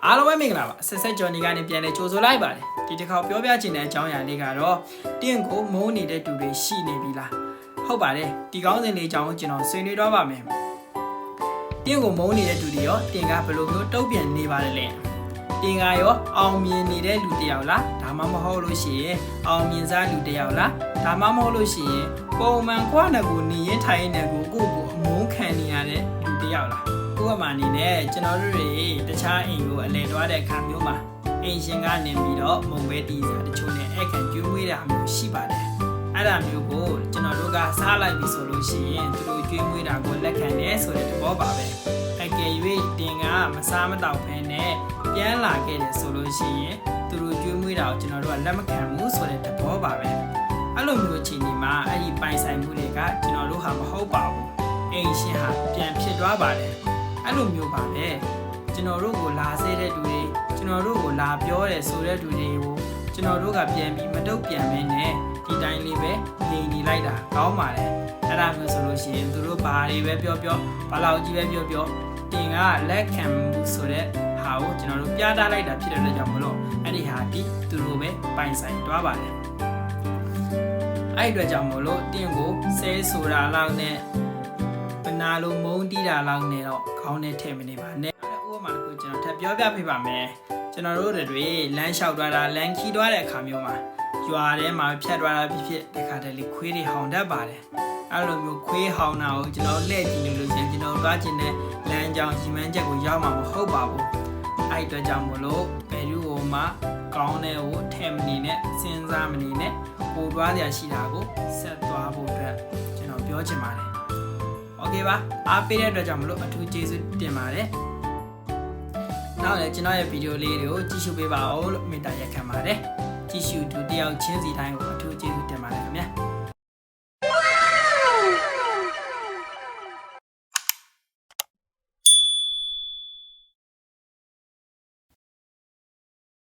အားလုံးပဲမင်္ဂလာပါဆက်ဆက်ကျော်နေကနေပြန်လဲကြိုဆိုလိုက်ပါတယ်ဒီတစ်ခါပြောပြချင်တဲ့အကြောင်းအရာလေးကတော့တင့်ကိုမုန်းနေတဲ့သူတွေရှိနေပြီလားဟုတ်ပါတယ်ဒီကောင်းစဉ်လေးအကြောင်းကိုကျွန်တော်ဆွေးနွေးတော့ပါမယ်တင့်ကိုမုန်းနေတဲ့သူတွေရောတင်ကဘယ်လိုမျိုးတုံ့ပြန်နေပါလဲတင်ကရောအောင်မြင်နေတဲ့လူတစ်ယောက်လားဒါမှမဟုတ်လို့ရှိရင်အောင်မြင်စားလူတစ်ယောက်လားဒါမှမဟုတ်လို့ရှိရင်ပုံမှန်ခွားနေကိုနေရင်ထိုင်နေကိုကိုအမုန်းခံနေရတဲ့လူတစ်ယောက်လားဥပမာအနေနဲ့ကျွန်တော်တို့တွေတခြားအိမ်ကိုအလဲတွားတဲ့အခါမျိုးမှာအိမ်ရှင်ကနေပြီးတော့မုံပဲတီးစားတချို့နဲ့အခန့်ကျွေးမွေးတာမျိုးရှိပါတယ်အဲ့ဒါမျိုးကိုကျွန်တော်တို့ကစားလိုက်ပြီဆိုလို့ရှိရင်သူတို့ကျွေးမွေးတာကိုလက်ခံတယ်ဆိုတဲ့သဘောပါပဲအကယ်၍တင်ကမစားမတောက်ဖ ೇನೆ ပြန်လာခဲ့တယ်ဆိုလို့ရှိရင်သူတို့ကျွေးမွေးတာကိုကျွန်တော်တို့ကလက်မခံဘူးဆိုတဲ့သဘောပါပဲအဲ့လိုမျိုးအခြေအနေမှာအဲ့ဒီပိုင်ဆိုင်မှုတွေကကျွန်တော်တို့ဟာမဟုတ်ပါဘူးအိမ်ရှင်ဟာပြန်ဖြစ်သွားပါတယ်အဲ့လိုမျိုးပါပဲကျွန်တော်တို့ကိုလာစေတဲ့သူတွေကျွန်တော်တို့ကိုလာပြောတယ်ဆိုတဲ့သူတွေကိုကျွန်တော်တို့ကပြန်ပြီးမတုတ်ပြန်မင်းနဲ့ဒီတိုင်းလေးပဲနေနေလိုက်တာကောင်းပါတယ်အဲ့ဒါမျိုးဆိုလို့ရှိရင်သူတို့ဘာတွေပဲပြောပြောဘာလောက်ကြီးပဲပြောပြောတင်ကလက်ခံမှုဆိုတဲ့ဟာကိုကျွန်တော်တို့ပြသလိုက်တာဖြစ်တဲ့အတွက်ကြောင့်မလို့အဲ့ဒီဟာဒီသူတို့ပဲပိုင်ဆိုင်သွားပါတယ်အဲ့ဒီအတွက်ကြောင့်မလို့တင်ကိုဆဲဆိုတာလောက်နဲ့ဘနာလိုမုန်းတီးတာလောက်နဲ့တော့ခေါင်းနဲ့ထည့်မနေပါနဲ့ဥပမာတစ်ခုကျွန်တော်ထပ်ပြောပြပေးပါမယ်ကျွန်တော်တို့တွေလမ်းလျှောက်သွားတာလမ်းခီးသွားတဲ့အခါမျိုးမှာရွာထဲမှာဖြတ်သွားတာဖြစ်ဖြစ်တခါတလေခွေးတွေဟောင်တတ်ပါတယ်အဲ့လိုမျိုးခွေးဟောင်တာကိုကျွန်တော်လှည့်ကြည့်လို့ကျွန်တော်သွားကျင်တဲ့လမ်းကြောင်းရီမန်းချက်ကိုရောက်မှာမဟုတ်ပါဘူးအဲ့အတွက်ကြောင့်မလို့ဘယ်သူ့ကိုမှကောင်းတဲ့ကိုထဲမနေနဲ့စဉ်းစားမနေနဲ့ပို့သွားရရှိတာကိုဆက်သွားဖို့အတွက်ကျွန်တော်ပြောချင်ပါတယ်โอเคပါအားပေးတဲ့အတွက်ကြောင့်မလို့အထူးကျေးဇူးတင်ပါတယ်နောက်လည်းကျွန်တော်ရဲ့ဗီဒီယိုလေးတွေကိုကြည့်ရှုပေးပါဦးလို့မေတ္တာရက်ခံပါတယ်ကြည့်ရှုသူတယောက်ချင်းစီတိုင်းကိုအထူးကျေးဇူးတင်ပါတယ်ခင်ဗျာ